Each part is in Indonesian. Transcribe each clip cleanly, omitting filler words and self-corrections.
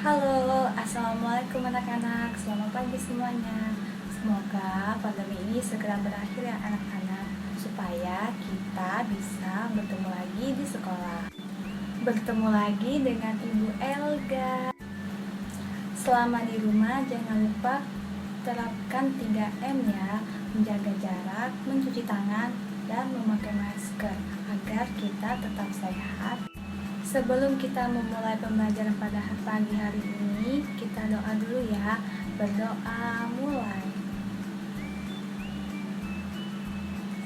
Halo, assalamualaikum anak-anak. Selamat pagi semuanya. Semoga pandemi ini segera berakhir ya anak-anak, supaya kita bisa bertemu lagi di sekolah. Bertemu lagi dengan Ibu Elga. Selama di rumah jangan lupa terapkan 3M ya, menjaga jarak, mencuci tangan, dan memakai masker agar kita tetap sehat. Sebelum kita memulai pembelajaran pada pagi hari ini, kita doa dulu ya. Berdoa mulai.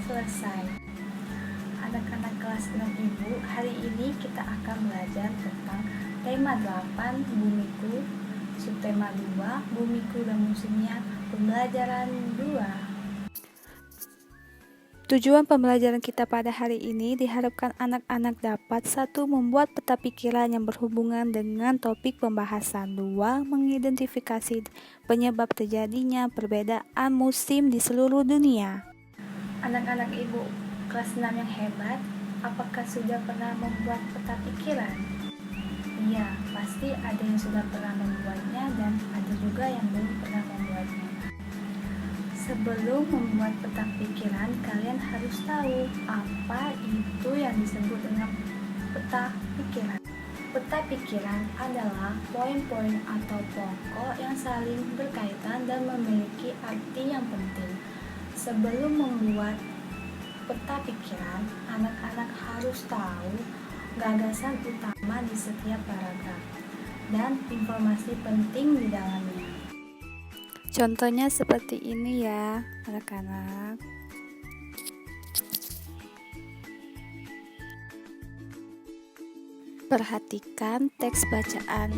Selesai. Anak-anak kelas 6 Ibu, hari ini kita akan belajar tentang tema 8, Bumiku, subtema 2, Bumiku dan musimnya, pembelajaran 2. Tujuan pembelajaran kita pada hari ini diharapkan anak-anak dapat 1. Membuat peta pikiran yang berhubungan dengan topik pembahasan. 2. Mengidentifikasi penyebab terjadinya perbedaan musim di seluruh dunia. Anak-anak Ibu kelas 6 yang hebat, apakah sudah pernah membuat peta pikiran? Iya, pasti ada yang sudah pernah membuatnya dan ada juga yang belum pernah membuatnya. Sebelum membuat peta pikiran, kalian harus tahu apa itu yang disebut dengan peta pikiran. Peta pikiran adalah poin-poin atau pokok yang saling berkaitan dan memiliki arti yang penting. Sebelum membuat peta pikiran, anak-anak harus tahu gagasan utama di setiap paragraf dan informasi penting di dalamnya. Contohnya seperti ini ya, anak-anak. Perhatikan teks bacaan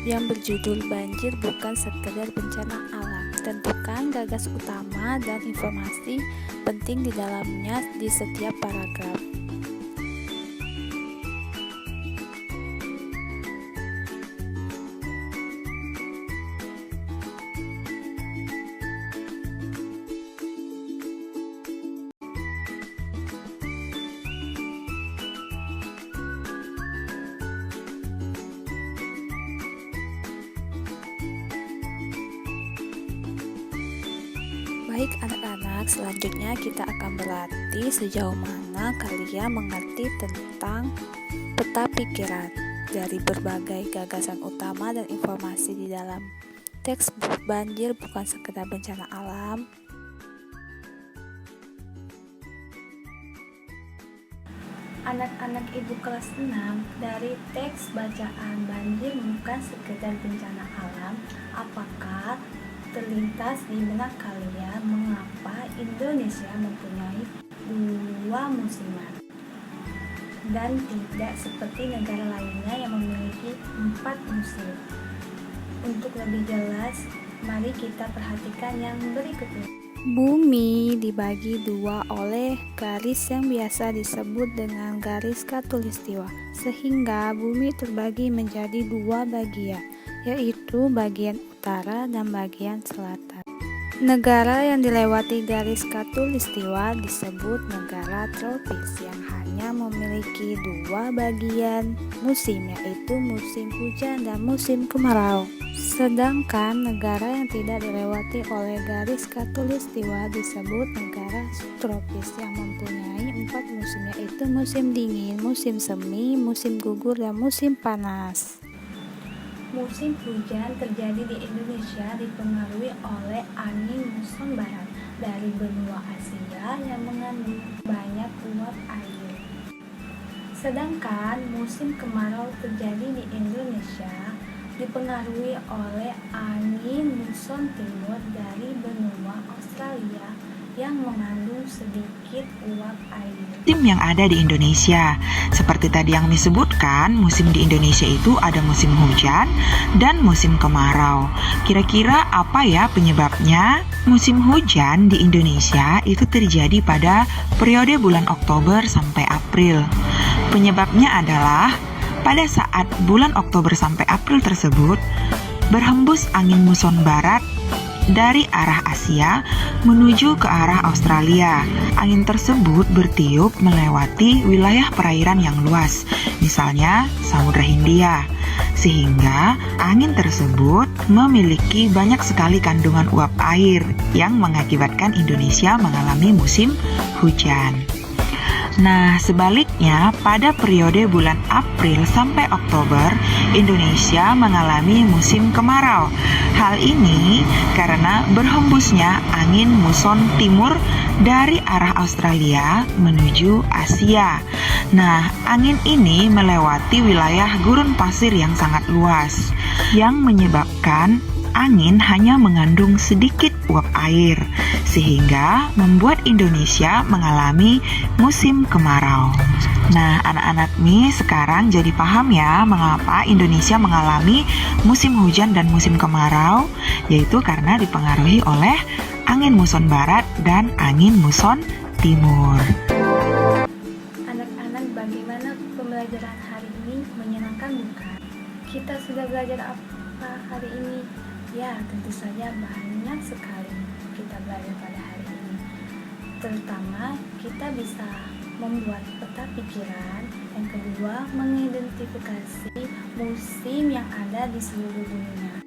yang berjudul Banjir Bukan Sekedar Bencana Alam. Tentukan gagas utama dan informasi penting di dalamnya di setiap paragraf. Baik anak-anak, selanjutnya kita akan berlatih sejauh mana kalian mengerti tentang peta pikiran dari berbagai gagasan utama dan informasi di dalam teks Banjir Bukan Sekedar Bencana Alam. Anak-anak Ibu kelas 6, dari teks bacaan Banjir Bukan Sekedar Bencana Alam, apakah terlintas di benak kalian mengapa Indonesia mempunyai 2 musiman dan tidak seperti negara lainnya yang memiliki 4 musim? Untuk lebih jelas, mari kita perhatikan yang berikut ini. Bumi dibagi 2 oleh garis yang biasa disebut dengan garis khatulistiwa, sehingga bumi terbagi menjadi 2 bagian, yaitu bagian utara dan bagian selatan. Negara yang dilewati garis khatulistiwa disebut negara tropis yang hanya memiliki 2 bagian musim, yaitu musim hujan dan musim kemarau. Sedangkan negara yang tidak dilewati oleh garis khatulistiwa disebut negara subtropis yang mempunyai 4 musim, yaitu musim dingin, musim semi, musim gugur, dan musim panas. Musim hujan terjadi di Indonesia dipengaruhi oleh angin muson barat dari benua Asia yang mengandung banyak uap air. Sedangkan musim kemarau terjadi di Indonesia dipengaruhi oleh angin muson timur dari benua Australia yang mengandung sedikit uap air. Musim yang ada di Indonesia, seperti tadi yang disebutkan, musim di Indonesia itu ada musim hujan dan musim kemarau. Kira-kira apa ya penyebabnya? Musim hujan di Indonesia itu terjadi pada periode bulan Oktober sampai April. Penyebabnya adalah pada saat bulan Oktober sampai April tersebut, berhembus angin muson barat dari arah Asia menuju ke arah Australia. Angin tersebut bertiup melewati wilayah perairan yang luas, misalnya Samudra Hindia. sehingga angin tersebut memiliki banyak sekali kandungan uap air yang mengakibatkan Indonesia mengalami musim hujan. Nah, sebaliknya pada periode bulan April sampai Oktober, Indonesia mengalami musim kemarau. Hal ini karena berhembusnya angin muson timur dari arah Australia menuju Asia. Nah, angin ini melewati wilayah gurun pasir yang sangat luas, yang menyebabkan angin hanya mengandung sedikit uap air, sehingga membuat Indonesia mengalami musim kemarau. Nah, anak-anak Mi sekarang jadi paham ya mengapa Indonesia mengalami musim hujan dan musim kemarau, yaitu karena dipengaruhi oleh angin muson barat dan angin muson timur. Anak-anak, bagaimana pembelajaran hari ini? Menyenangkan bukan? Kita sudah belajar apa hari ini? Ya, tentu saja banyak sekali kita belajar pada hari ini. Terutama kita bisa membuat peta pikiran. Yang kedua, mengidentifikasi musim yang ada di seluruh dunia.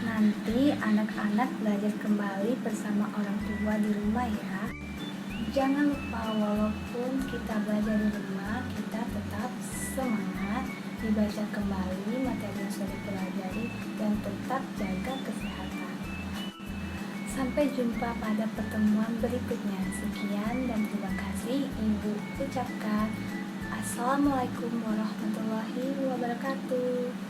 Nanti anak-anak belajar kembali bersama orang tua di rumah ya. Jangan lupa, walaupun kita belajar di rumah, kita tetap semangat dibaca kembali materi yang sudah dipelajari dan tetap jaga kesehatan. Sampai jumpa pada pertemuan berikutnya. Sekian dan terima kasih Ibu ucapkan. Assalamualaikum warahmatullahi wabarakatuh.